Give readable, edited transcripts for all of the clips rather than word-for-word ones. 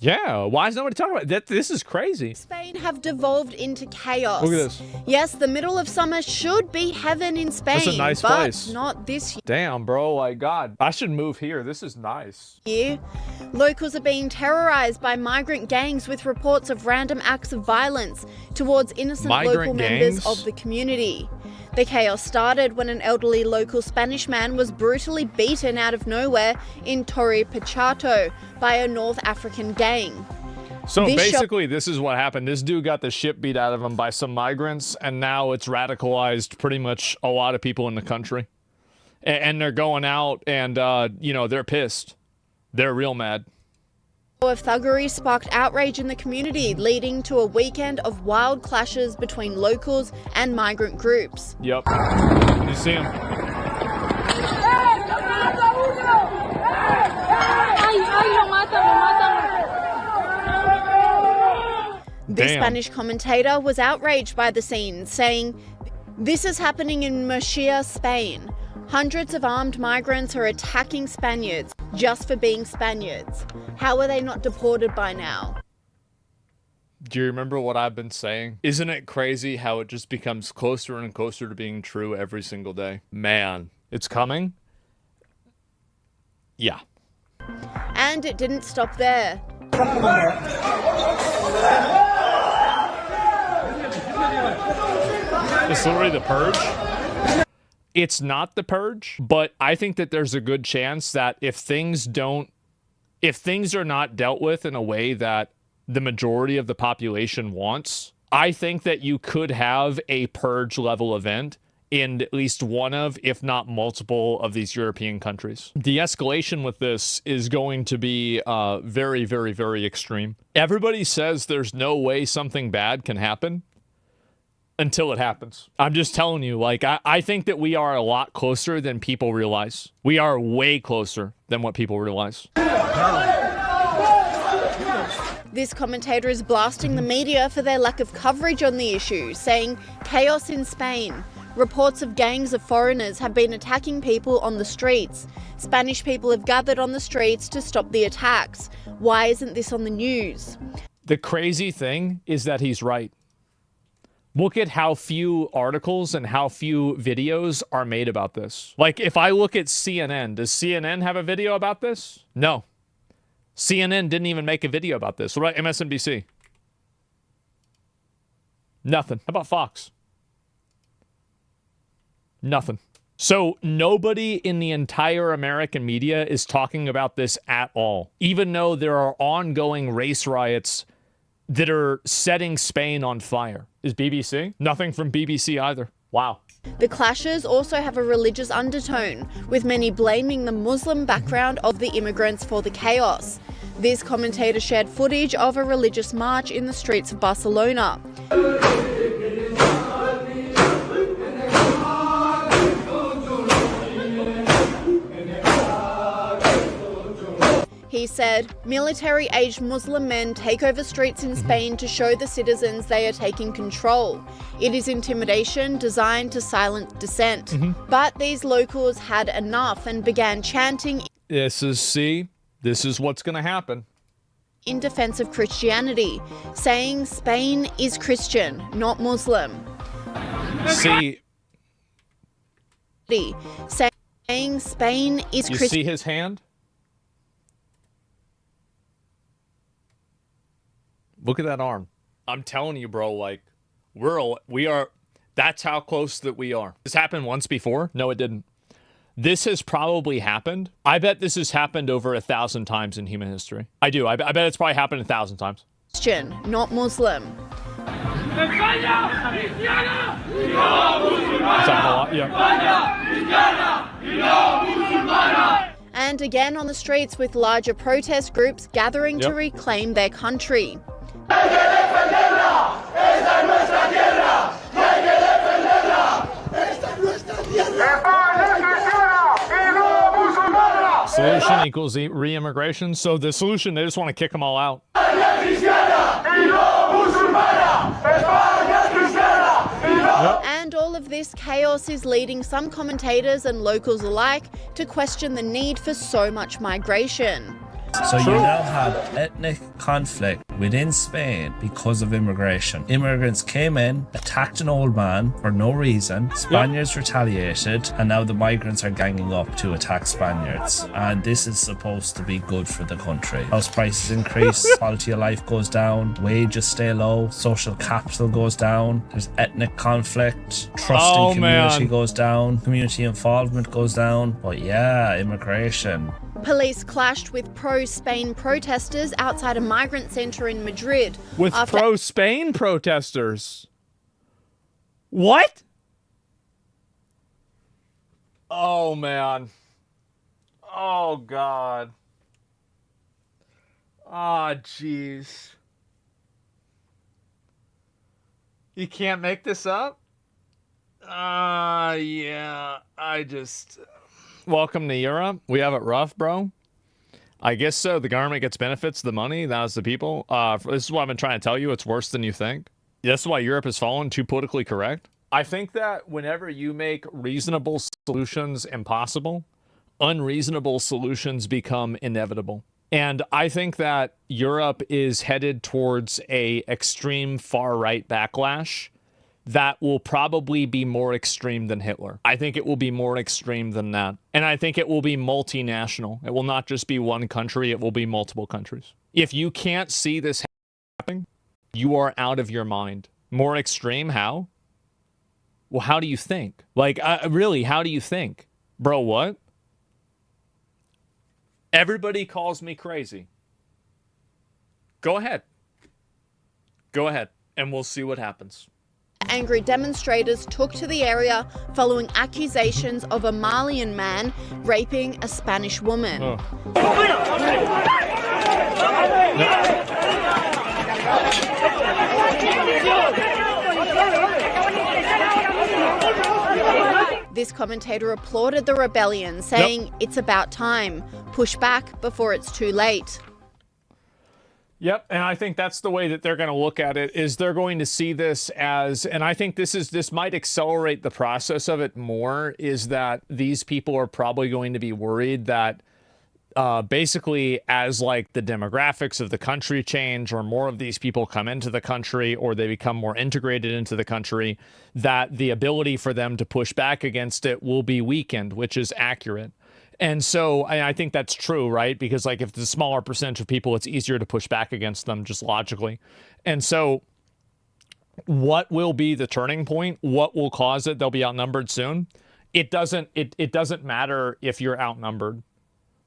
Yeah, why is nobody talking about that? This is crazy. Spain have devolved into chaos. Look at this. Yes, the middle of summer should be heaven in Spain. That's a nice but place. Not this Damn, bro, like, God, I should move here. This is nice. year. Locals are being terrorized by migrant gangs with reports of random acts of violence towards innocent local members of the community. The chaos started when an elderly local Spanish man was brutally beaten out of nowhere in Torre Pachato by a North African gang. So basically, this is what happened. This dude got the shit beat out of him by some migrants, and now it's radicalized pretty much a lot of people in the country. And they're going out and, you know, they're pissed. They're real mad. Of thuggery sparked outrage in the community, leading to a weekend of wild clashes between locals and migrant groups. Yep. You see him? The Spanish commentator was outraged by the scene, saying, "This is happening in Murcia, Spain. Hundreds of armed migrants are attacking Spaniards just for being Spaniards. How are they not deported by now?" Do you remember what I've been saying? Isn't it crazy how it just becomes closer and closer to being true every single day? Man, it's coming. Yeah. And it didn't stop there. It's literally the purge. It's not the purge, but I think that there's a good chance that if things are not dealt with in a way that the majority of the population wants, I think that you could have a purge level event in at least one of, if not multiple, of these European countries. The escalation with this is going to be very, very, very extreme. Everybody says there's no way something bad can happen until it happens. I'm just telling you, like, I think that we are a lot closer than people realize. We are way closer than what people realize. This commentator is blasting the media for their lack of coverage on the issue, saying, "Chaos in Spain. Reports of gangs of foreigners have been attacking people on the streets. Spanish people have gathered on the streets to stop the attacks. Why isn't this on the news?" The crazy thing is that he's right. Look at how few articles and how few videos are made about this. Like, if I look at CNN, does CNN have a video about this? No. CNN didn't even make a video about this. What about MSNBC? Nothing. How about Fox? Nothing. So nobody in the entire American media is talking about this at all, even though there are ongoing race riots that are setting Spain on fire. Is BBC? Nothing from BBC either. Wow. The clashes also have a religious undertone, with many blaming the Muslim background of the immigrants for the chaos. This commentator shared footage of a religious march in the streets of Barcelona. He said, "Military-aged Muslim men take over streets in Spain to show the citizens they are taking control. It is intimidation designed to silence dissent." But these locals had enough and began chanting This is what's going to happen. in defense of Christianity, saying Spain is Christian, not Muslim. See, Saying Spain is you Christian. see his hand? Look at that arm. I'm telling you, bro, like, we are, that's how close that we are. This happened once before? No, it didn't. This has probably happened. I bet this has happened over 1,000 times in human history. I do. I bet it's probably happened 1,000 times. Christian, not Muslim. It's happened a lot, yeah. And again on the streets with larger protest groups gathering to reclaim their country. Solution equals re-immigration. So the solution, they just want to kick them all out. And all of this chaos is leading some commentators and locals alike to question the need for so much migration. So you now have ethnic conflict within Spain because of immigration. Immigrants came in, attacked an old man for no reason. Spaniards retaliated, and now the migrants are ganging up to attack Spaniards. And this is supposed to be good for the country. House prices increase, quality of life goes down, wages stay low, social capital goes down, there's ethnic conflict, trust in community goes down, community involvement goes down. But yeah, immigration. Police clashed with pro-Spain protesters outside a migrant centre in Madrid. With pro-Spain protesters? What? Oh, man. Oh, God. Ah, jeez. You can't make this up? Yeah. Welcome to Europe. We have it rough, bro. I guess so. The government gets benefits, the money, that's the people. This is what I've been trying to tell you. It's worse than you think. That's why Europe has fallen too politically correct. I think that whenever you make reasonable solutions impossible, unreasonable solutions become inevitable. And I think that Europe is headed towards a extreme far-right backlash that will probably be more extreme than Hitler. I think it will be more extreme than that. And I think it will be multinational. It will not just be one country, it will be multiple countries. If you can't see this happening, you are out of your mind. More extreme, how? Well, how do you think? Like, really, how do you think? Bro, what? Everybody calls me crazy. Go ahead. Go ahead, and we'll see what happens. Angry demonstrators took to the area following accusations of a Malian man raping a Spanish woman. Oh. This commentator applauded the rebellion, saying it's about time. Push back before it's too late. Yep, and I think that's the way that they're going to look at it, is they're going to see this as, and I think this might accelerate the process of it more, is that these people are probably going to be worried that basically as like the demographics of the country change, or more of these people come into the country, or they become more integrated into the country, that the ability for them to push back against it will be weakened, which is accurate. And so I think that's true, right? Because like if it's a smaller percentage of people, it's easier to push back against them just logically. And so what will be the turning point? What will cause it? They'll be outnumbered soon. It doesn't matter if you're outnumbered.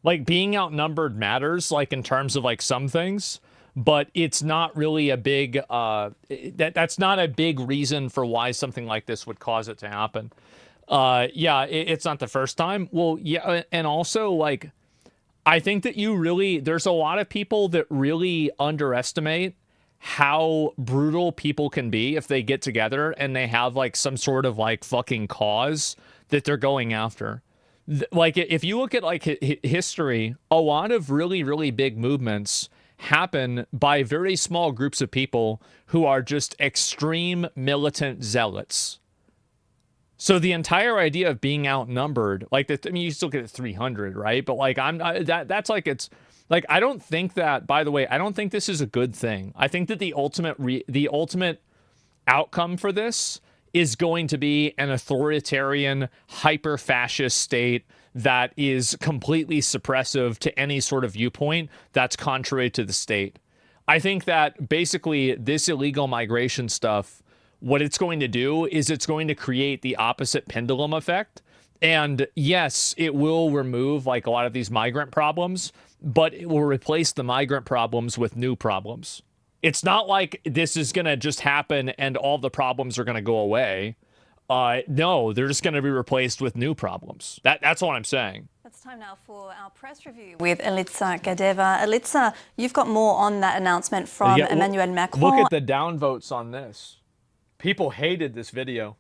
Like being outnumbered matters, like in terms of like some things, but it's not really a big, that's not a big reason for why something like this would cause it to happen. Yeah, it's not the first time. Well, yeah, and also like, I think that there's a lot of people that really underestimate how brutal people can be if they get together and they have like some sort of like fucking cause that they're going after. Like if you look at like history, a lot of really, really big movements happen by very small groups of people who are just extreme militant zealots. So the entire idea of being outnumbered, like, I mean, you still get 300, right? But like, that's like, it's like, I don't think that, by the way, I don't think this is a good thing. I think that the ultimate outcome for this is going to be an authoritarian, hyper-fascist state that is completely suppressive to any sort of viewpoint that's contrary to the state. I think that basically this illegal migration stuff, what it's going to do is it's going to create the opposite pendulum effect. And yes, it will remove like a lot of these migrant problems, but it will replace the migrant problems with new problems. It's not like this is going to just happen and all the problems are going to go away. No, they're just going to be replaced with new problems. That's what I'm saying. It's time now for our press review with Elitsa Gadeva. Elitsa, you've got more on that announcement from Emmanuel Macron. Look at the downvotes on this. People hated this video.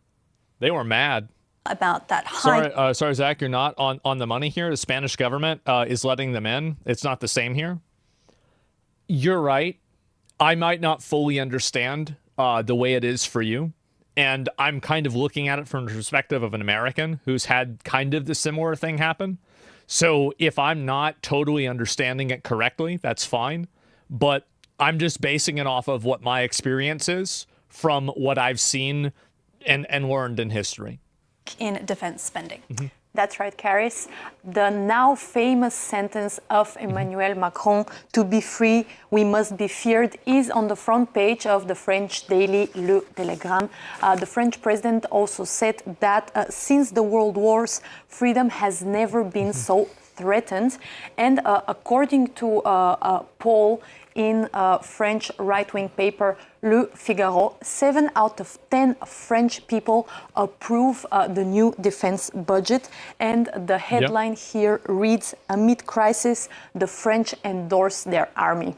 They were mad. About that high... Sorry, Zach, you're not on the money here. The Spanish government is letting them in. It's not the same here. You're right. I might not fully understand the way it is for you. And I'm kind of looking at it from the perspective of an American who's had kind of the similar thing happen. So if I'm not totally understanding it correctly, that's fine. But I'm just basing it off of what my experience is from what I've seen and learned in history. In defense spending. That's right, Caris. The now famous sentence of Emmanuel Macron, "To be free, we must be feared," is on the front page of the French daily Le Télégramme. The French president also said that since the world wars, freedom has never been so threatened. And according to a poll in French right-wing paper Le Figaro, 7 out of 10 French people approve the new defense budget. And the headline here reads, "Amid crisis, the French endorse their army."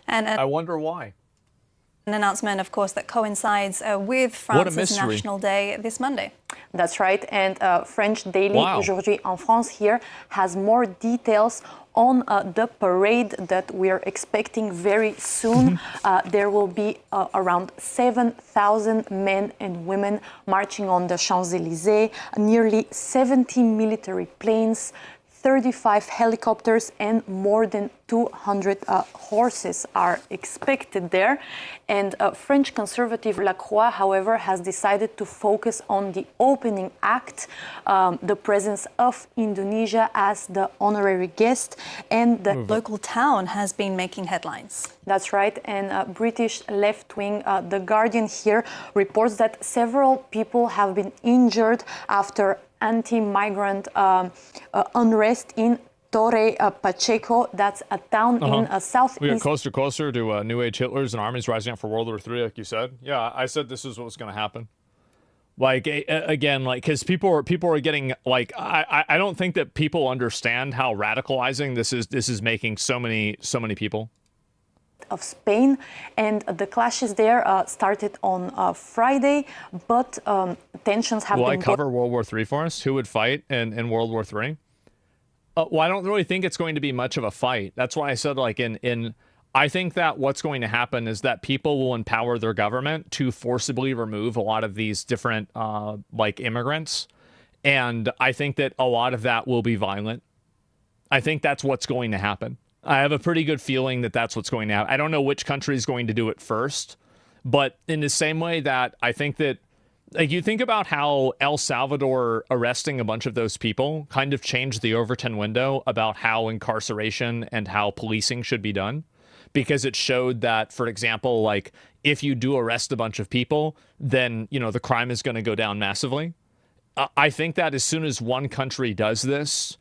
And I wonder why. an announcement, of course, that coincides with France's National Day this Monday. That's right. And French daily Aujourd'hui en France here has more details on the parade that we are expecting very soon. There will be around 7,000 men and women marching on the Champs-Élysées, nearly 70 military planes, 35 helicopters, and more than 200 horses are expected there. And French conservative Lacroix, however, has decided to focus on the opening act, the presence of Indonesia as the honorary guest, and the local town has been making headlines. That's right. And British left-wing The Guardian here reports that several people have been injured after anti-migrant unrest in Torre Pacheco. That's a town in southeast. We got closer to New Age Hitlers and armies rising up for World War III, like you said. Yeah, I said this is what was going to happen. Like, again, like, because people are getting, like, I don't think that people understand how radicalizing this is making so many people. Of Spain, and the clashes there started on Friday, but tensions have been... Will I cover World War III for us? Who would fight in World War III? Well, I don't really think it's going to be much of a fight. That's why I said, like, I think that what's going to happen is that people will empower their government to forcibly remove a lot of these different, like, immigrants. And I think that a lot of that will be violent. I think that's what's going to happen. I have a pretty good feeling that that's what's going to happen. I don't know which country is going to do it first, but in the same way that I think that, like, you think about how El Salvador arresting a bunch of those people kind of changed the Overton window about how incarceration and how policing should be done, because it showed that, for example, like, if you do arrest a bunch of people, then, you know, the crime is going to go down massively. I think that as soon as one country does this,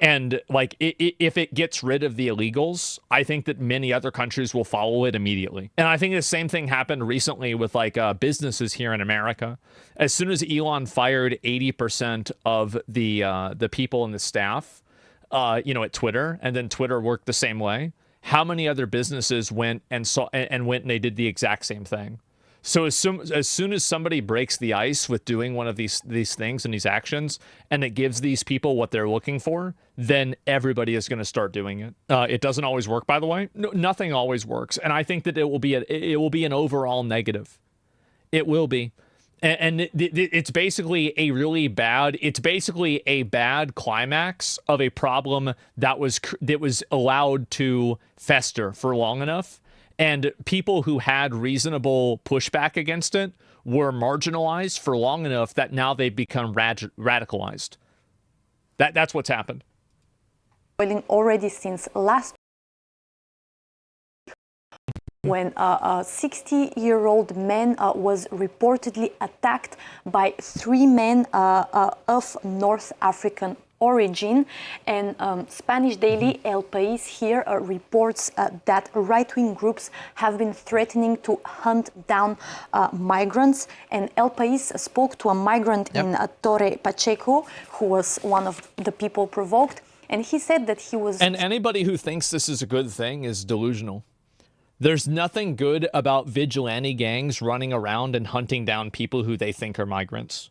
and, like, if it gets rid of the illegals, I think that many other countries will follow it immediately. And I think the same thing happened recently with, like, businesses here in America. As soon as Elon fired 80% of the people and the staff, you know, at Twitter, and then Twitter worked the same way, how many other businesses went and they did the exact same thing? So as soon as somebody breaks the ice with doing one of these things and these actions, and it gives these people what they're looking for, then everybody is going to start doing it. It doesn't always work, by the way. No, nothing always works, and I think that it will be an overall negative. It will be, and it's basically a really bad. It's basically a bad climax of a problem that was allowed to fester for long enough. And people who had reasonable pushback against it were marginalized for long enough that now they've become radicalized. That's what's happened. Already since last when a 60-year-old man was reportedly attacked by 3 men of North African origin, and Spanish daily El País here reports that right-wing groups have been threatening to hunt down migrants, and El País spoke to a migrant in Torre Pacheco who was one of the people provoked, and he said that he was... And anybody who thinks this is a good thing is delusional. There's nothing good about vigilante gangs running around and hunting down people who they think are migrants.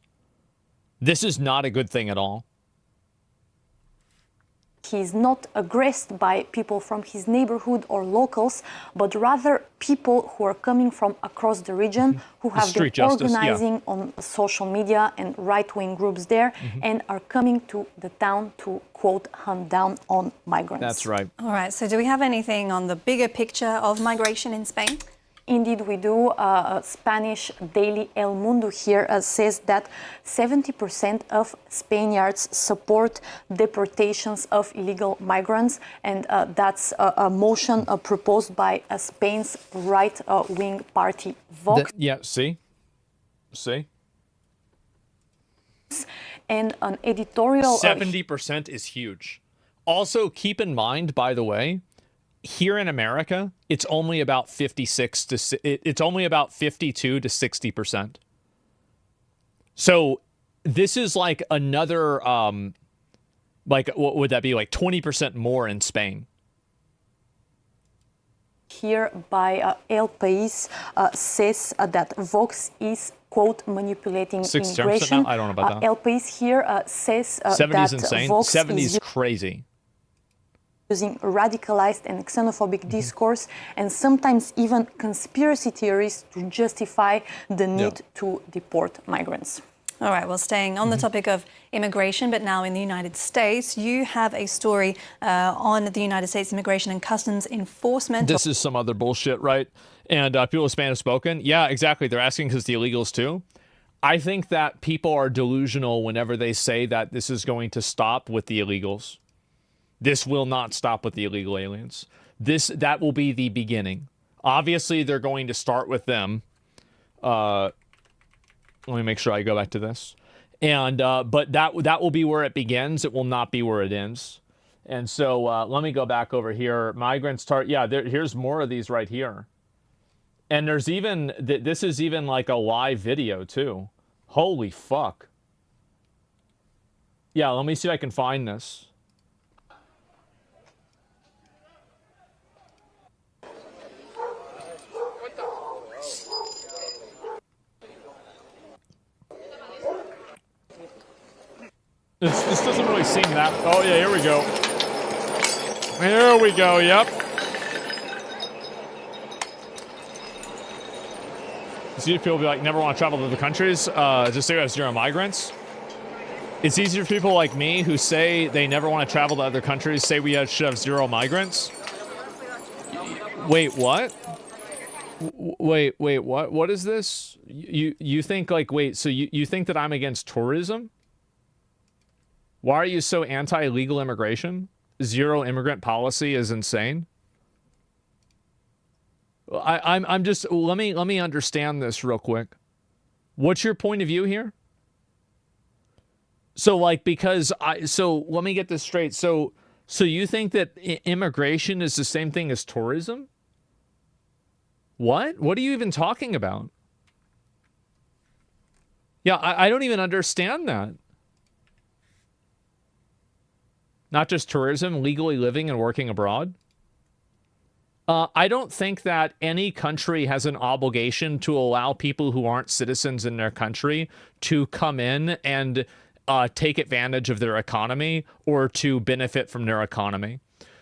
This is not a good thing at all. He's not aggressed by people from his neighborhood or locals, but rather people who are coming from across the region, who have been organizing on social media and right-wing groups there, and are coming to the town to, quote, hunt down on migrants. That's right. All right, so do we have anything on the bigger picture of migration in Spain? Indeed, we do. Spanish daily El Mundo here says that 70% of Spaniards support deportations of illegal migrants, and that's a motion proposed by Spain's right-wing party, Vox. See? And an editorial... 70% is huge. Also, keep in mind, by the way, here in America, it's only about it's only about 52 to 60%. So this is like another, like, what would that be? Like 20% more in Spain. Here by El País says that Vox is, quote, manipulating immigration. I don't know about that. El País here says 70 that is insane. Vox 70 is crazy. Using radicalized and xenophobic discourse and sometimes even conspiracy theories to justify the need to deport migrants. All right, well, staying on the topic of immigration, but now in the United States, you have a story on the United States Immigration and Customs Enforcement. This is some other bullshit, right? And people with Spanish spoken. Yeah, exactly. They're asking because the illegals too. I think that people are delusional whenever they say that this is going to stop with the illegals. This will not stop with the illegal aliens. That will be the beginning. Obviously, they're going to start with them. Let me make sure I go back to this. And but that will be where it begins. It will not be where it ends. And so let me go back over here. Migrants here's more of these right here. And there's even this is even like a live video too. Holy fuck. Yeah, let me see if I can find this. This doesn't really seem that... Oh, yeah, here we go. Here we go, yep. See, people be like, never want to travel to other countries, just say we have zero migrants. It's easier for people like me who say they never want to travel to other countries, say we should have zero migrants. Wait, what? Wait, what? What is this? You think, like, wait, so you think that I'm against tourism? Why are you so anti-legal immigration? Zero immigrant policy is insane. I'm just let me understand this real quick. What's your point of view here? So like so let me get this straight. So you think that immigration is the same thing as tourism? What? What are you even talking about? Yeah, I don't even understand that. Not just tourism, legally living and working abroad. I don't think that any country has an obligation to allow people who aren't citizens in their country to come in and take advantage of their economy or to benefit from their economy.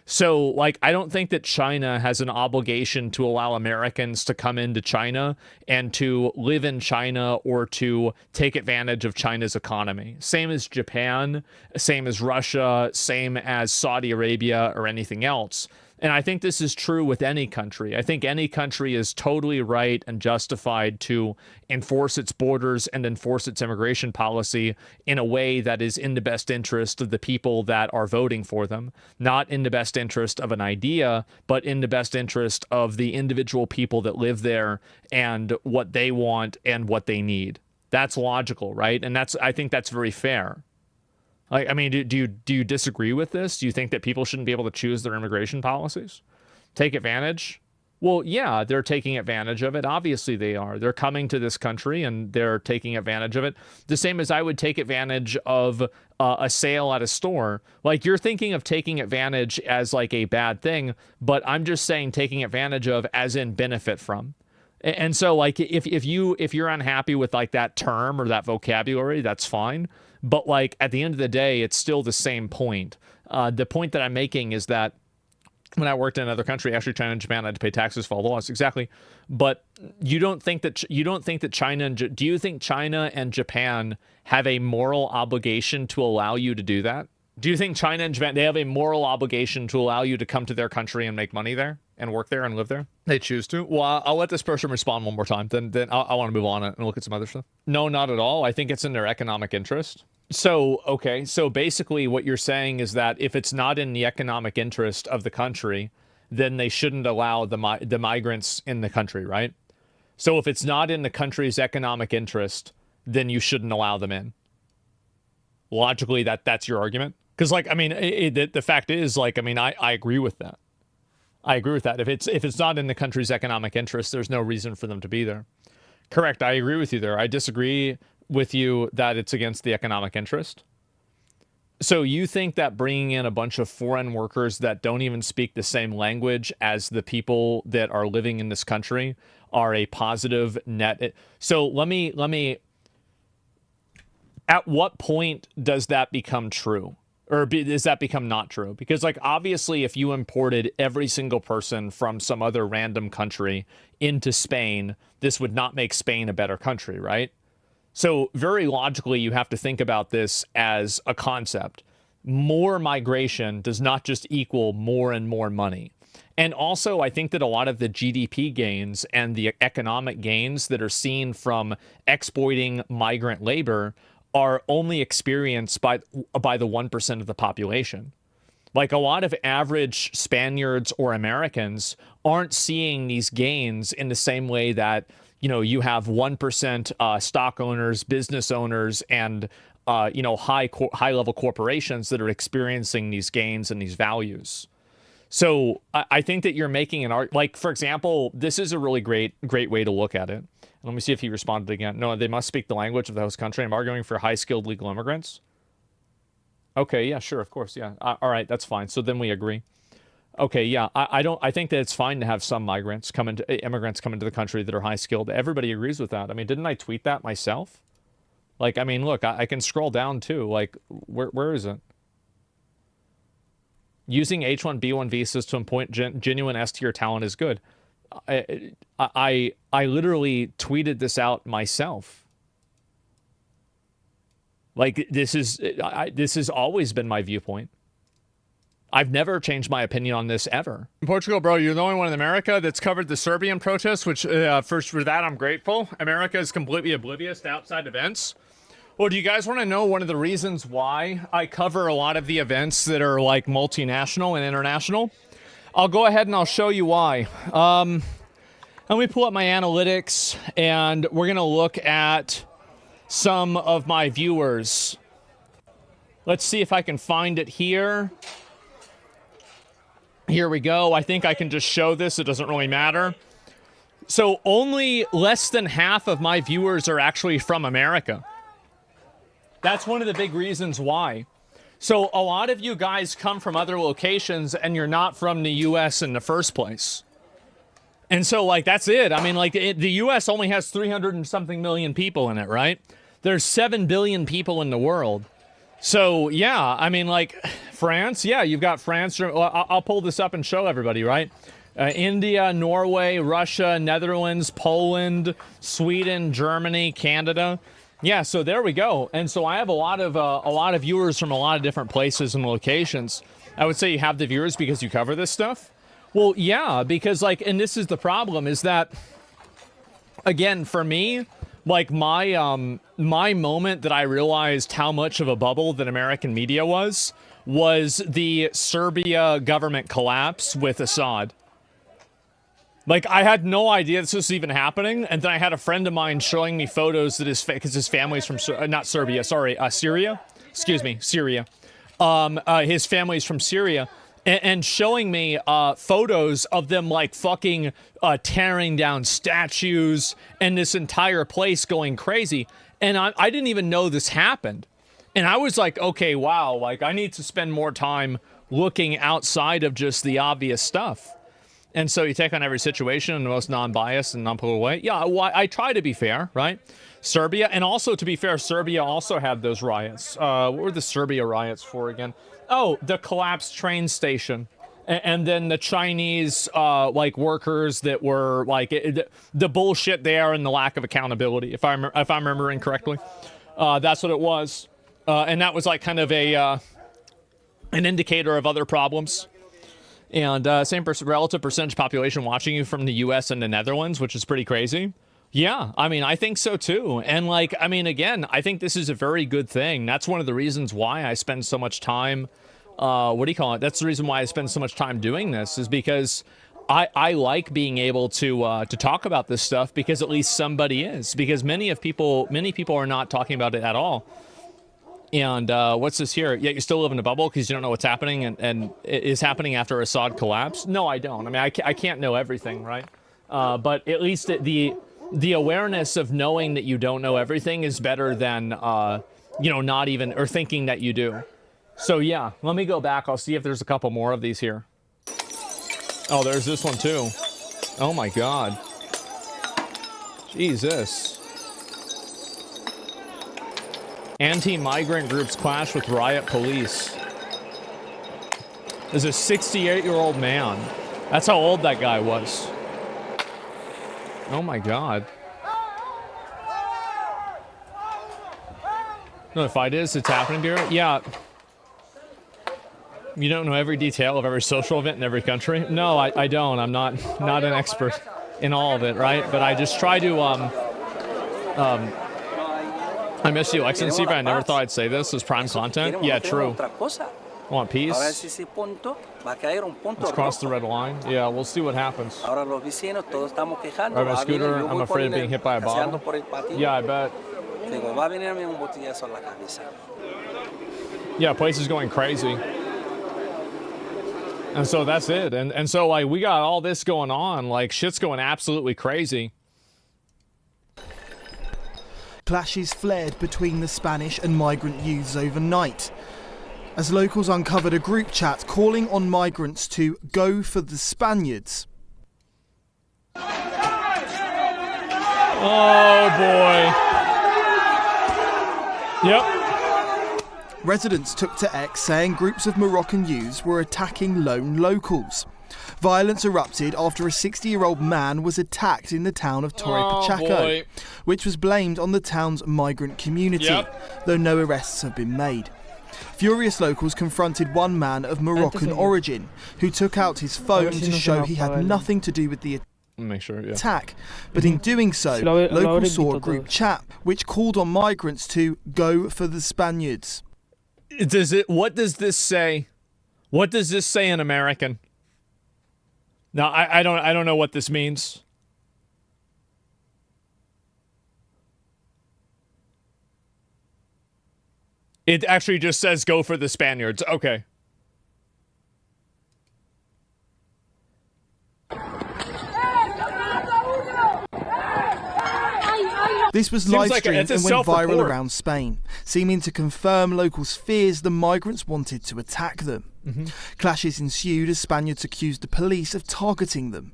So, like, I don't think that China has an obligation to allow Americans to come into China and to live in China or to take advantage of China's economy. Same as Japan, same as Russia, same as Saudi Arabia or anything else. And I think this is true with any country. I think any country is totally right and justified to enforce its borders and enforce its immigration policy in a way that is in the best interest of the people that are voting for them. Not in the best interest of an idea, but in the best interest of the individual people that live there and what they want and what they need. That's logical, right? And I think that's very fair. Like, I mean, do you disagree with this? Do you think that people shouldn't be able to choose their immigration policies? Take advantage? Well, yeah, they're taking advantage of it. Obviously they are. They're coming to this country and they're taking advantage of it. The same as I would take advantage of a sale at a store. Like, you're thinking of taking advantage as like a bad thing, but I'm just saying taking advantage of as in benefit from. And so, like, if you're unhappy with like that term or that vocabulary, that's fine. But like at the end of the day, it's still the same point. The point that I'm making is that when I worked in another country, actually China and Japan, I had to pay taxes for all the laws. Exactly. But you don't think that China and do you think China and Japan have a moral obligation to allow you to do that? Do you think China and Japan, they have a moral obligation to allow you to come to their country and make money there and work there and live there? They choose to. Well, I'll let this person respond one more time. Then I want to move on and look at some other stuff. No, not at all. I think it's in their economic interest. So, okay. So basically what you're saying is that if it's not in the economic interest of the country, then they shouldn't allow the migrants in the country, right? So if it's not in the country's economic interest, then you shouldn't allow them in. Logically, that's your argument? Because, like, I mean, the fact is, like, I mean, I agree with that. I agree with that. If it's not in the country's economic interest, there's no reason for them to be there. Correct. I agree with you there. I disagree with you that it's against the economic interest. So you think that bringing in a bunch of foreign workers that don't even speak the same language as the people that are living in this country are a positive net? So let me. At what point does that become true? Or does that become not true? Because, like, obviously, if you imported every single person from some other random country into Spain, this would not make Spain a better country, right? So very logically, you have to think about this as a concept. More migration does not just equal more and more money. And also, I think that a lot of the GDP gains and the economic gains that are seen from exploiting migrant labor are only experienced by the 1% of the population. Like, a lot of average Spaniards or Americans aren't seeing these gains in the same way that, you know, you have 1% stock owners, business owners, and high-level corporations that are experiencing these gains and these values. So I think that you're making an art. Like, for example, this is a really great way to look at it. Let me see if he responded again. No, they must speak the language of the host country. I'm arguing for high-skilled legal immigrants. Okay, yeah, sure, of course, yeah. All right, that's fine. So then we agree. Okay, yeah, I think that it's fine to have some immigrants come into the country that are high-skilled. Everybody agrees with that. I mean, didn't I tweet that myself? Like, I mean, look, I can scroll down too. Like, where is it? Using H-1B1 visas to appoint genuine S-tier talent is good. I literally tweeted this out myself. Like, this has always been my viewpoint. I've never changed my opinion on this ever. In Portugal, bro, you're the only one in America that's covered the Serbian protests, which for that I'm grateful. America is completely oblivious to outside events. Well, do you guys want to know one of the reasons why I cover a lot of the events that are like multinational and international? I'll go ahead and I'll show you why. Let me pull up my analytics, and we're going to look at some of my viewers. Let's see if I can find it here. Here we go. I think I can just show this. It doesn't really matter. So only less than half of my viewers are actually from America. That's one of the big reasons why. So a lot of you guys come from other locations and you're not from the U.S. in the first place. And so, like, that's it. I mean, like, the U.S. only has 300 and something million people in it, right? There's 7 billion people in the world. So, yeah, I mean, like, France, yeah, you've got France. I'll pull this up and show everybody, right? India, Norway, Russia, Netherlands, Poland, Sweden, Germany, Canada. Yeah, so there we go. And so I have a lot of viewers from a lot of different places and locations. I would say you have the viewers because you cover this stuff. Well, yeah, because, like, and this is the problem, is that, again, for me, like, my moment that I realized how much of a bubble that American media was the Serbia government collapse with Assad. Like, I had no idea this was even happening, and then I had a friend of mine showing me photos that because his family's from, not Serbia, sorry, Syria? Excuse me, Syria. His family's from Syria. And showing me photos of them, like, fucking tearing down statues and this entire place going crazy. And I didn't even know this happened. And I was like, okay, wow, like, I need to spend more time looking outside of just the obvious stuff. And so you take on every situation in the most non-biased and non-political way. Yeah, well, I try to be fair, right? Serbia, and also to be fair, Serbia also had those riots. What were the Serbia riots for again? Oh, the collapsed train station. And then the Chinese, like, workers that were, like, the bullshit there and the lack of accountability, if I'm remembering correctly. That's what it was. And that was, like, kind of an indicator of other problems. And same relative percentage population watching you from the U.S. and the Netherlands, which is pretty crazy. Yeah, I mean, I think so, too. And, like, I mean, again, I think this is a very good thing. That's one of the reasons why I spend so much time... what do you call it? That's the reason why I spend so much time doing this, is because I like being able to talk about this stuff, because at least somebody is, because many people are not talking about it at all. And what's this here? Yeah, you still live in a bubble because you don't know what's happening and it is happening after Assad collapse. No, I don't. I mean, I can't know everything, right? But at least the awareness of knowing that you don't know everything is better than you know, not even, or thinking that you do. So yeah, let me go back. I'll see if there's a couple more of these here. Oh, there's this one too. Oh my God. Jesus. Anti-migrant groups clash with riot police. There's a 68-year-old man. That's how old that guy was. Oh my God. No, the fight is, it's happening here? Yeah. You don't know every detail of every social event in every country? No, I don't. I'm not an expert in all of it, right? But I just try to, I miss you, Excellency, but I never thought I'd say this as prime content. Yeah, true. Want peace? Let's cross the red line. Yeah, we'll see what happens. Ride my scooter, I'm afraid of being hit by a bottle. Yeah, I bet. Yeah, place is going crazy. And so that's it. And so, like, we got all this going on. Like, shit's going absolutely crazy. Clashes flared between the Spanish and migrant youths overnight, as locals uncovered a group chat calling on migrants to go for the Spaniards. Oh, boy. Yep. Residents took to X saying groups of Moroccan youths were attacking lone locals. Violence erupted after a 60-year-old man was attacked in the town of Torre Pacheco, which was blamed on the town's migrant community, though no arrests have been made. Furious locals confronted one man of Moroccan origin who took out his phone to show he had nothing to do with the attack, but in doing so, locals saw a group chat which called on migrants to go for the Spaniards. What does this say? What does this say in American? Now, I don't know what this means. It actually just says go for the Spaniards. Okay. This was live streamed and went viral around Spain, seeming to confirm locals' fears the migrants wanted to attack them. Clashes ensued as Spaniards accused the police of targeting them.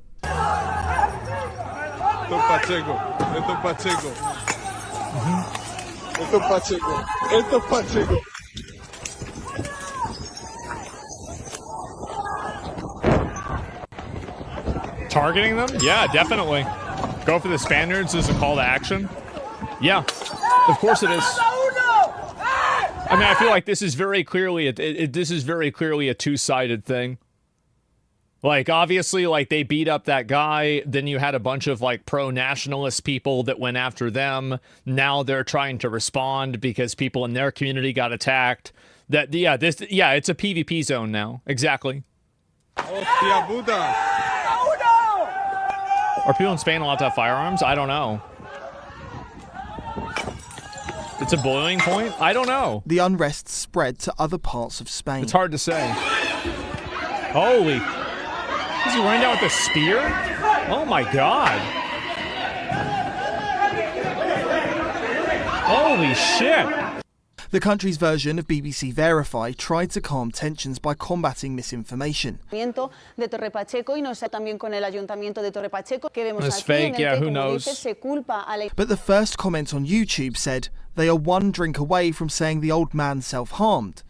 Targeting them? Yeah, definitely. Go for the Spaniards is a call to action. Yeah, of course it is. I mean, I feel like this is very clearly a two-sided thing. Like, obviously, like, they beat up that guy. Then you had a bunch of, like, pro-nationalist people that went after them. Now they're trying to respond because people in their community got attacked. It's a PvP zone now. Exactly. Are people in Spain allowed to have firearms? I don't know. It's a boiling point? I don't know. The unrest spread to other parts of Spain. It's hard to say. Holy... Is he running down with a spear? Oh my god. Holy shit. The country's version of BBC Verify tried to calm tensions by combating misinformation. It's fake, yeah, who knows? But the first comment on YouTube said they are one drink away from saying the old man self-harmed.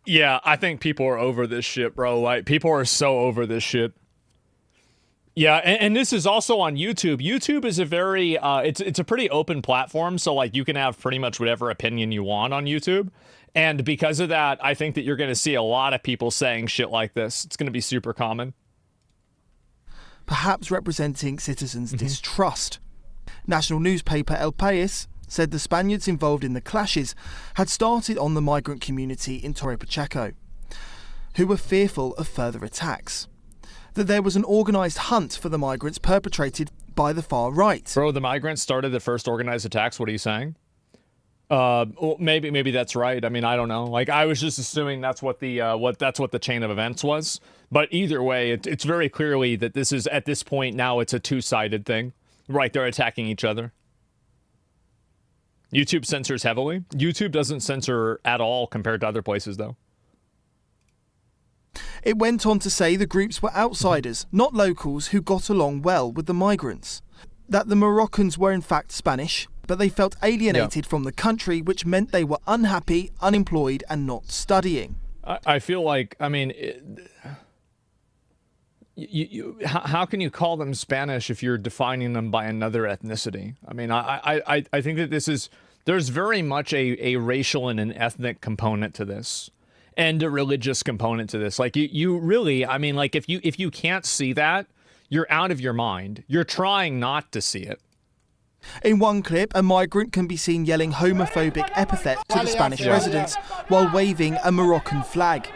Yeah, I think people are over this shit, bro. Like, people are so over this shit. Yeah, and this is also on YouTube. YouTube is a very, it's a pretty open platform, so like you can have pretty much whatever opinion you want on YouTube. And because of that, I think that you're going to see a lot of people saying shit like this. It's going to be super common. Perhaps representing citizens' distrust. National newspaper El País said the Spaniards involved in the clashes had started on the migrant community in Torre Pacheco, who were fearful of further attacks. That there was an organised hunt for the migrants perpetrated by the far right. Bro, the migrants started the first organised attacks. What are you saying? Well, maybe that's right. I mean, I don't know. Like, I was just assuming that's what the chain of events was. But either way, it's very clearly that this is, at this point now, it's a two-sided thing. Right, they're attacking each other. YouTube censors heavily. YouTube doesn't censor at all compared to other places, though. It went on to say the groups were outsiders, not locals who got along well with the migrants. That the Moroccans were in fact Spanish, but they felt alienated from the country, which meant they were unhappy, unemployed and not studying. I feel like, I mean, how can you call them Spanish if you're defining them by another ethnicity? I mean, I think that there's very much a racial and an ethnic component to this. And a religious component to this. Like, you really, I mean, like, if you can't see that, you're out of your mind. You're trying not to see it. In one clip, a migrant can be seen yelling homophobic epithets to the Spanish residents while waving a Moroccan flag.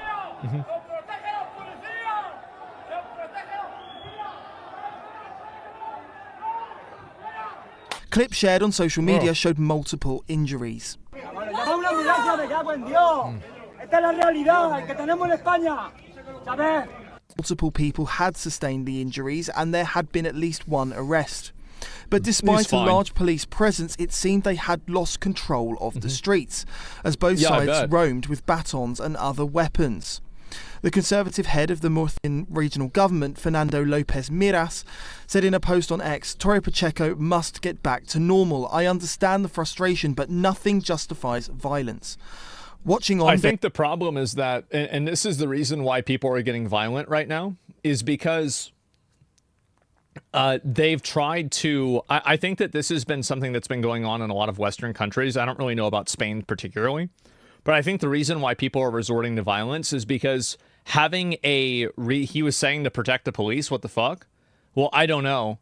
Clips shared on social media showed multiple injuries. Multiple people had sustained the injuries and there had been at least one arrest. But despite a large police presence, it seemed they had lost control of the streets, as both sides roamed with batons and other weapons. The Conservative head of the Murcian regional government, Fernando López Miras, said in a post on X, Torre Pacheco must get back to normal. I understand the frustration, but nothing justifies violence. Watching on, I think the problem is that, and this is the reason why people are getting violent right now, is because they've tried to, I think that this has been something that's been going on in a lot of Western countries. I don't really know about Spain particularly, but I think the reason why people are resorting to violence is because having he was saying to protect the police, what the fuck? Well, I don't know.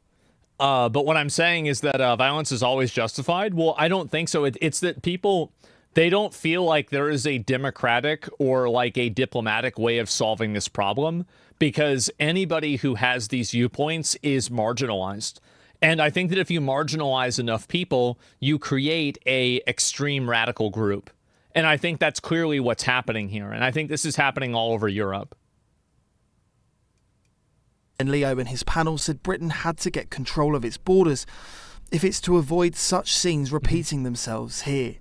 But what I'm saying is that violence is always justified. Well, I don't think so. It's that people, they don't feel like there is a democratic or like a diplomatic way of solving this problem, because anybody who has these viewpoints is marginalized. And I think that if you marginalize enough people, you create a extreme radical group. And I think that's clearly what's happening here. And I think this is happening all over Europe. And Leo and his panel said Britain had to get control of its borders if it's to avoid such scenes repeating themselves here.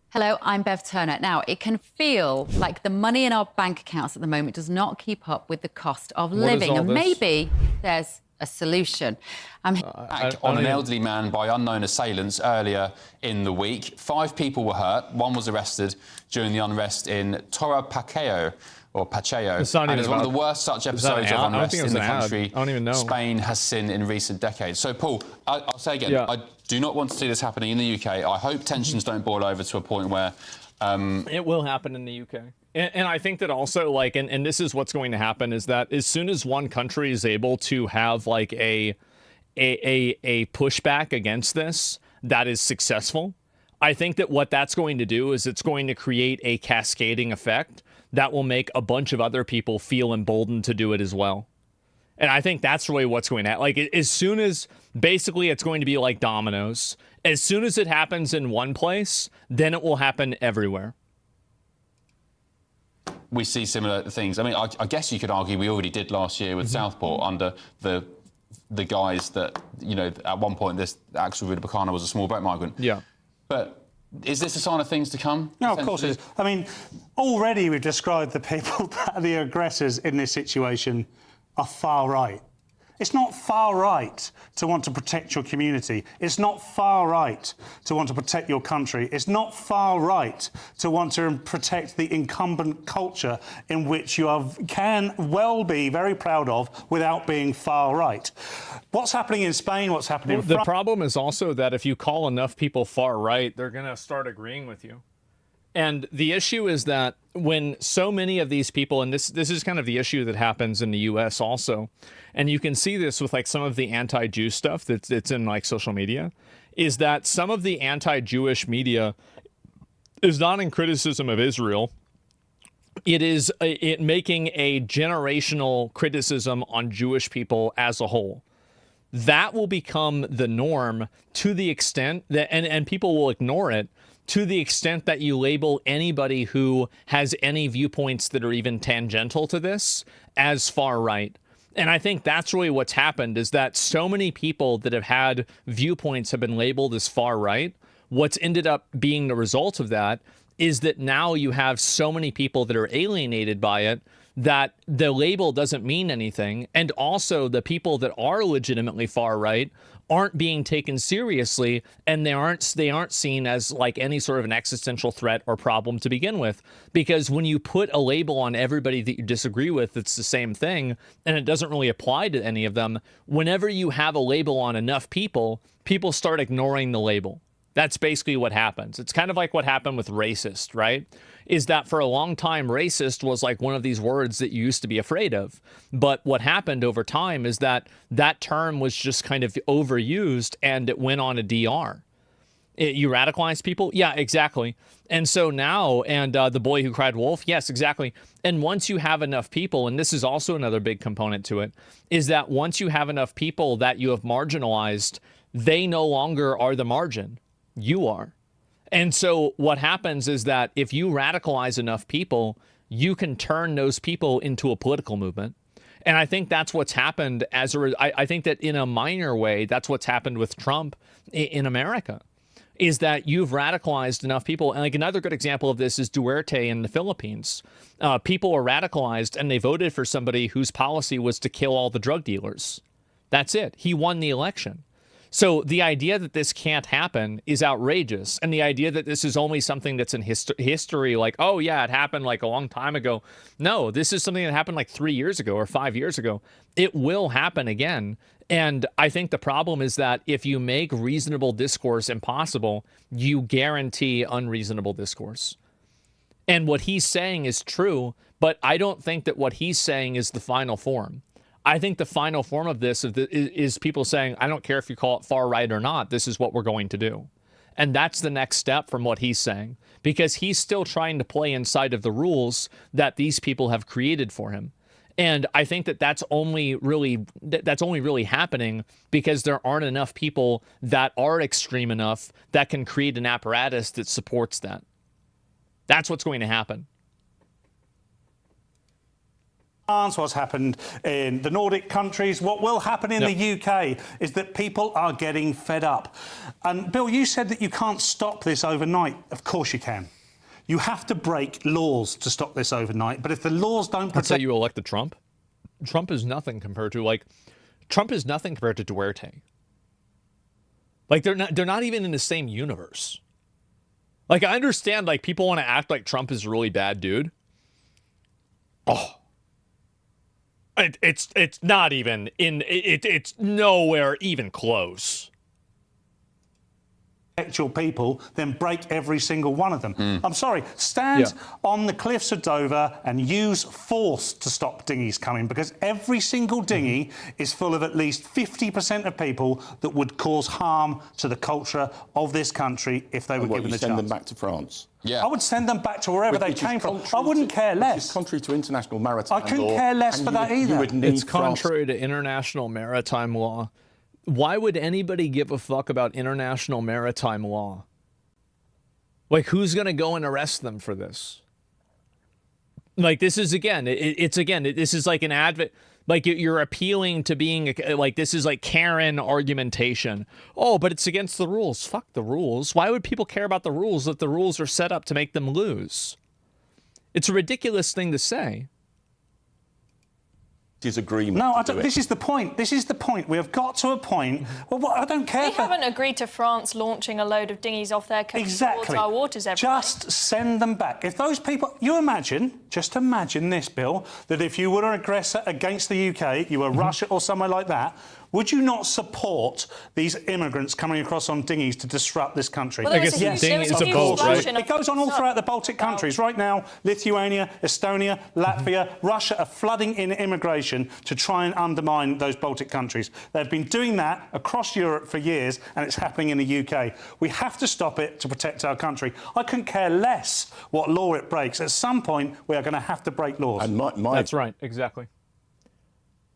Hello, I'm Bev Turner. Now, it can feel like the money in our bank accounts at the moment does not keep up with the cost of living. And maybe there's a solution. Attack on an elderly man by unknown assailants earlier in the week. 5 people were hurt. 1 was arrested during the unrest in Torre Pacheco, or Pacheco. And it's one of the worst such episodes of unrest in the country Spain has seen in recent decades. So, Paul, I'll say again, I do not want to see this happening in the UK. I hope tensions don't boil over to a point where... it will happen in the UK. And I think that also, like, and this is what's going to happen, is that as soon as one country is able to have, like, a pushback against this that is successful, I think that what that's going to do is it's going to create a cascading effect that will make a bunch of other people feel emboldened to do it as well. And I think that's really what's going to happen. Like, as soon as, basically, it's going to be like dominoes. As soon as it happens in one place, then it will happen everywhere. We see similar things. I mean, I guess you could argue we already did last year with Southport under the the guys that, you know, at one point this Axel Vidabakana was a small boat migrant. Yeah. But is this a sign of things to come? No, of course it is. I mean, already we've described the people that are the aggressors in this situation are far right. It's not far right to want to protect your community. It's not far right to want to protect your country. It's not far right to want to protect the incumbent culture in which you can well be very proud of without being far right. What's happening in Spain, what's happening in France... The problem is also that if you call enough people far right, they're going to start agreeing with you. And the issue is that when so many of these people, and this is kind of the issue that happens in the US also, and you can see this with like some of the anti-Jew stuff that's in like social media, is that some of the anti-Jewish media is not in criticism of Israel. It is making a generational criticism on Jewish people as a whole. That will become the norm to the extent that, and people will ignore it, to the extent that you label anybody who has any viewpoints that are even tangential to this as far right. And I think that's really what's happened, is that so many people that have had viewpoints have been labeled as far right. What's ended up being the result of that is that now you have so many people that are alienated by it that the label doesn't mean anything. And also the people that are legitimately far right aren't being taken seriously, and they aren't seen as like any sort of an existential threat or problem to begin with. Because when you put a label on everybody that you disagree with, it's the same thing, and it doesn't really apply to any of them. Whenever you have a label on enough people, people start ignoring the label. That's basically what happens. It's kind of like what happened with racist, right? Is that for a long time, racist was like one of these words that you used to be afraid of. But what happened over time is that that term was just kind of overused, and it went on a DR. You radicalize people? Yeah, exactly. And so now, and the boy who cried wolf? Yes, exactly. And once you have enough people, and this is also another big component to it, is that once you have enough people that you have marginalized, they no longer are the margin. You are. And so what happens is that if you radicalize enough people, you can turn those people into a political movement. And I think that's what's happened I think that in a minor way, that's what's happened with Trump in America, is that you've radicalized enough people. And like another good example of this is Duterte in the Philippines. People are radicalized and they voted for somebody whose policy was to kill all the drug dealers. That's it. He won the election. So the idea that this can't happen is outrageous. And the idea that this is only something that's in history, like, oh, yeah, it happened like a long time ago. No, this is something that happened like 3 years ago or 5 years ago. It will happen again. And I think the problem is that if you make reasonable discourse impossible, you guarantee unreasonable discourse. And what he's saying is true, but I don't think that what he's saying is the final form. I think the final form of this is people saying, I don't care if you call it far right or not, this is what we're going to do. And that's the next step from what he's saying, because he's still trying to play inside of the rules that these people have created for him. And I think that that's only really happening because there aren't enough people that are extreme enough that can create an apparatus that supports that. That's what's going to happen. What's happened in the Nordic countries, what will happen in the UK is that people are getting fed up. And Bill, you said that you can't stop this overnight. Of course you can. You have to break laws to stop this overnight. But if the laws don't protect... That's how you elected Trump? Trump is nothing compared to Duterte. Like, they're not even in the same universe. Like, I understand, like, people want to act like Trump is a really bad dude. Oh. It's not even it's nowhere even close. Your people, then break every single one of them. I'm sorry, stand on the cliffs of Dover and use force to stop dinghies coming, because every single dinghy is full of at least 50% of people that would cause harm to the culture of this country if they were given the chance. Send them back to France? Yeah. I would send them back to wherever they came from. I wouldn't care less. It's contrary to international maritime law. I couldn't care less for that either. It's contrary to international maritime law. Why would anybody give a fuck about international maritime law? Like, who's going to go and arrest them for this? Like, this is, again, this is like an Like you're appealing to being like, this is like Karen argumentation. Oh, but it's against the rules. Fuck the rules. Why would people care about the rules if the rules are set up to make them lose? It's a ridiculous thing to say. Disagreement. No, this is the point. This is the point. We have got to a point. Well, I don't care. We haven't agreed to France launching a load of dinghies off their coast towards our waters every day. Just send them back. If those people, just imagine this, Bill, that if you were an aggressor against the UK, you were Russia or somewhere like that, would you not support these immigrants coming across on dinghies to disrupt this country? Well, I guess a dinghy is a boat, right? It goes on all throughout the Baltic countries. Right now, Lithuania, Estonia, Latvia, Russia are flooding in immigration to try and undermine those Baltic countries. They've been doing that across Europe for years, and it's happening in the UK. We have to stop it to protect our country. I couldn't care less what law it breaks. At some point, we are going to have to break laws. And That's right, exactly.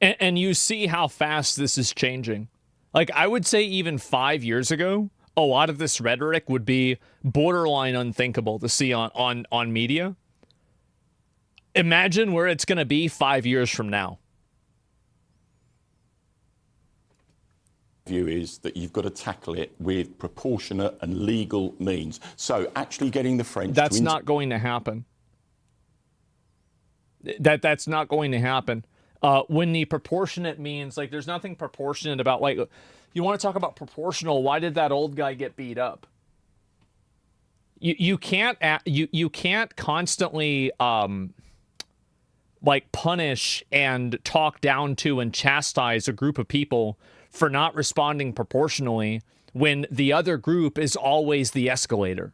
And you see how fast this is changing. Like, I would say even 5 years ago, a lot of this rhetoric would be borderline unthinkable to see on media. Imagine where it's going to be 5 years from now. View is that you've got to tackle it with proportionate and legal means. So actually getting the French... That's not going to happen. That's not going to happen. When the proportionate means, like, there's nothing proportionate about, like, you want to talk about proportional, why did that old guy get beat up? You can't constantly like punish and talk down to and chastise a group of people for not responding proportionally when the other group is always the escalator.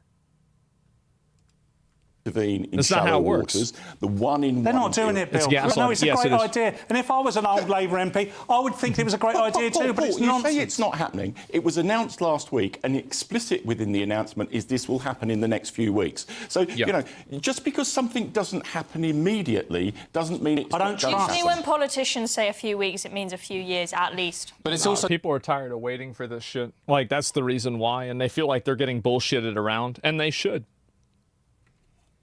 That's not how it works. They're not doing it, Bill. No, it's a great idea. And if I was an old Labour MP, I would think it was a great idea too, but it's nonsense. You say it's not happening. It was announced last week, and explicit within the announcement is this will happen in the next few weeks. So, you know, just because something doesn't happen immediately doesn't mean it's not going to happen. Usually when politicians say a few weeks, it means a few years at least. But it's also... People are tired of waiting for this shit. Like, that's the reason why, and they feel like they're getting bullshitted around, and they should.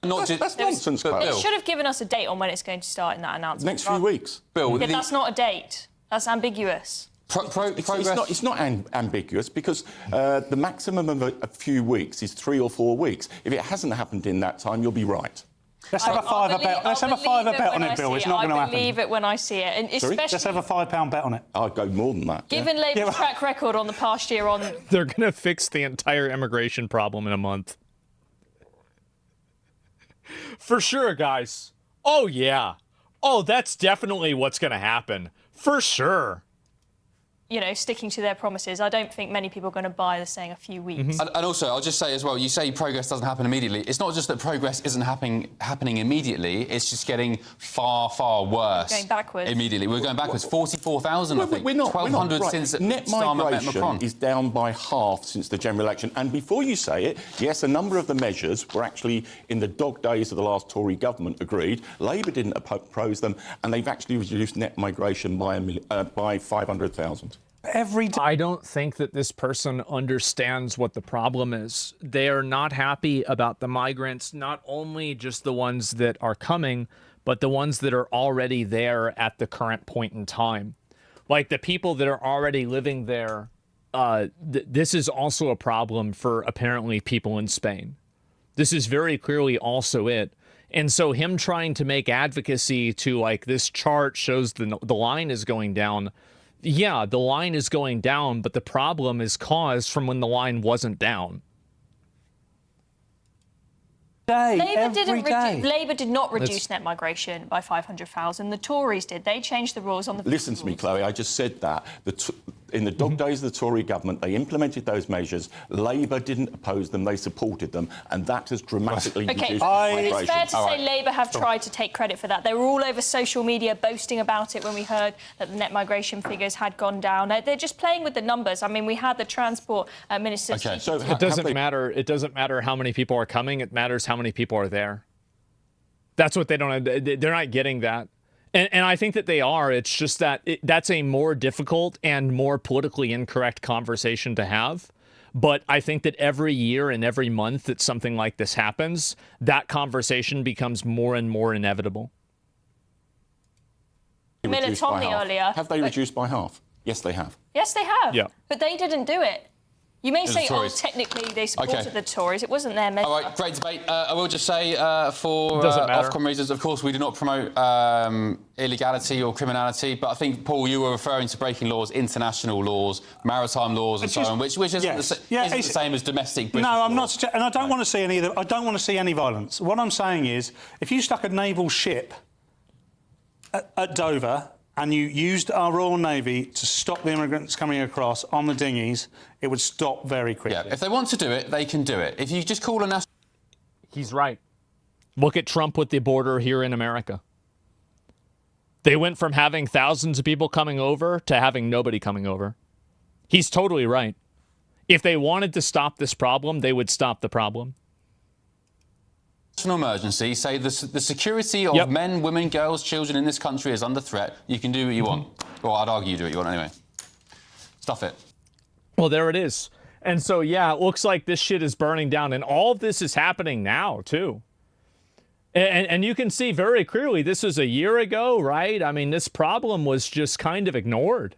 That's nonsense, Bill. It should have given us a date on when it's going to start in that announcement. Next few weeks. Bill, that's not a date. That's ambiguous. It's not ambiguous because the maximum of a few weeks is 3 or 4 weeks. If it hasn't happened in that time, you'll be right. Let's have a fiver bet. Let's have a fiver bet on it, Bill. It's not going to happen. I believe it when I see it. And especially, let's have a £5 bet on it. I'd go more than that. Given Labour's track record on the past year on... They're going to fix the entire immigration problem in a month. For sure, guys. Oh, yeah. Oh, that's definitely what's going to happen. For sure. You know, sticking to their promises. I don't think many people are going to buy the saying a few weeks. And also, I'll just say as well, you say progress doesn't happen immediately. It's not just that progress isn't happening immediately, it's just getting far, far worse. Going backwards. Immediately. We're going backwards. 44,000, I think. We're not. 1,200 right. since Net Starmer met migration Macron. is down by half since the general election. And before you say it, yes, a number of the measures were actually, in the dog days of the last Tory government, agreed. Labour didn't oppose them, and they've actually reduced net migration by 500,000. I don't think that this person understands what the problem is. They are not happy about the migrants, not only just the ones that are coming, but the ones that are already there at the current point in time. Like the people that are already living there, this is also a problem for apparently people in Spain. This is very clearly also it. And so him trying to make advocacy to, like, this chart shows the line is going down. Yeah, the line is going down, but the problem is caused from when the line wasn't down. Labour did not reduce net migration by 500,000. The Tories did. They changed the rules on the... Listen to me, Chloe. I just said that. In the dog days of the Tory government, they implemented those measures. Labour didn't oppose them. They supported them. And that has dramatically reduced migration. It's fair to say Labour have tried to take credit for that. They were all over social media boasting about it when we heard that the net migration figures had gone down. They're just playing with the numbers. I mean, we had the Transport Minister... Okay, so it doesn't matter. It doesn't matter how many people are coming. It matters how many people are there. That's what they don't... They're not getting that. And I think that they are. It's just that that's a more difficult and more politically incorrect conversation to have. But I think that every year and every month that something like this happens, that conversation becomes more and more inevitable. Maybe Militoni earlier. Have they reduced by half? Yes, they have. Yes, they have. Yeah. But they didn't do it. You may say, Tories. technically they supported the Tories. It wasn't their measure. All right, great debate. I will just say, for Doesn't matter. Ofcom reasons, of course, we do not promote illegality or criminality, but I think, Paul, you were referring to breaking laws, international laws, maritime laws and so on, which isn't, isn't the same as domestic British No, I'm law. not, and I don't want to see any. I don't want to see any violence. What I'm saying is, if you stuck a naval ship at Dover and you used our Royal Navy to stop the immigrants coming across on the dinghies, it would stop very quickly. Yeah, if they want to do it, they can do it. If you just call a national... He's right. Look at Trump with the border here in America. They went from having thousands of people coming over to having nobody coming over. He's totally right. If they wanted to stop this problem, they would stop the problem. Emergency, say the security of men, women, girls, children in this country is under threat, you can do what you want. Well, I'd argue you do what you want anyway. Stuff it. Well, there it is. And so, yeah, it looks like this shit is burning down. And all of this is happening now, too. And you can see very clearly this was a year ago, right? I mean, this problem was just kind of ignored.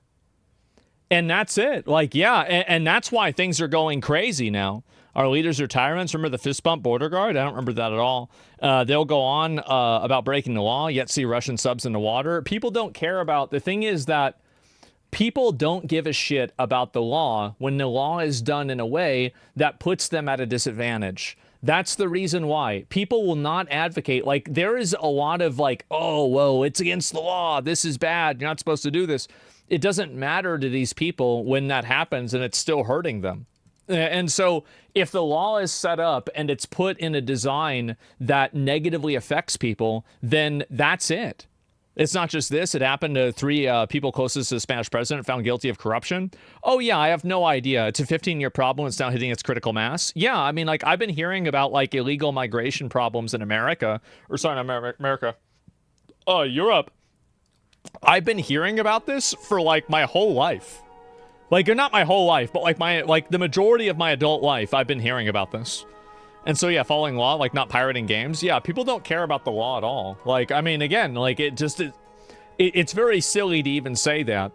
And that's it. Like, yeah, and that's why things are going crazy now. Our leaders are tyrants. Remember the fist bump border guard? I don't remember that at all. They'll go on about breaking the law, yet see Russian subs in the water. People don't care about... The thing is that people don't give a shit about the law when the law is done in a way that puts them at a disadvantage. That's the reason why. People will not advocate. Like, there is a lot of like, oh, whoa, it's against the law. This is bad. You're not supposed to do this. It doesn't matter to these people when that happens and it's still hurting them. And so if the law is set up and it's put in a design that negatively affects people, then that's it. It's not just this. It happened to 3 people closest to the Spanish president found guilty of corruption. Oh, yeah, I have no idea. It's a 15-year problem. It's now hitting its critical mass. Yeah, I mean, like, I've been hearing about, like, illegal migration problems in America. Or, sorry, not America. Europe. I've been hearing about this for, like, my whole life. Like, or not my whole life, but, like, the majority of my adult life, I've been hearing about this. And so, yeah, following law, like not pirating games. Yeah, people don't care about the law at all. Like, I mean, again, like it's very silly to even say that.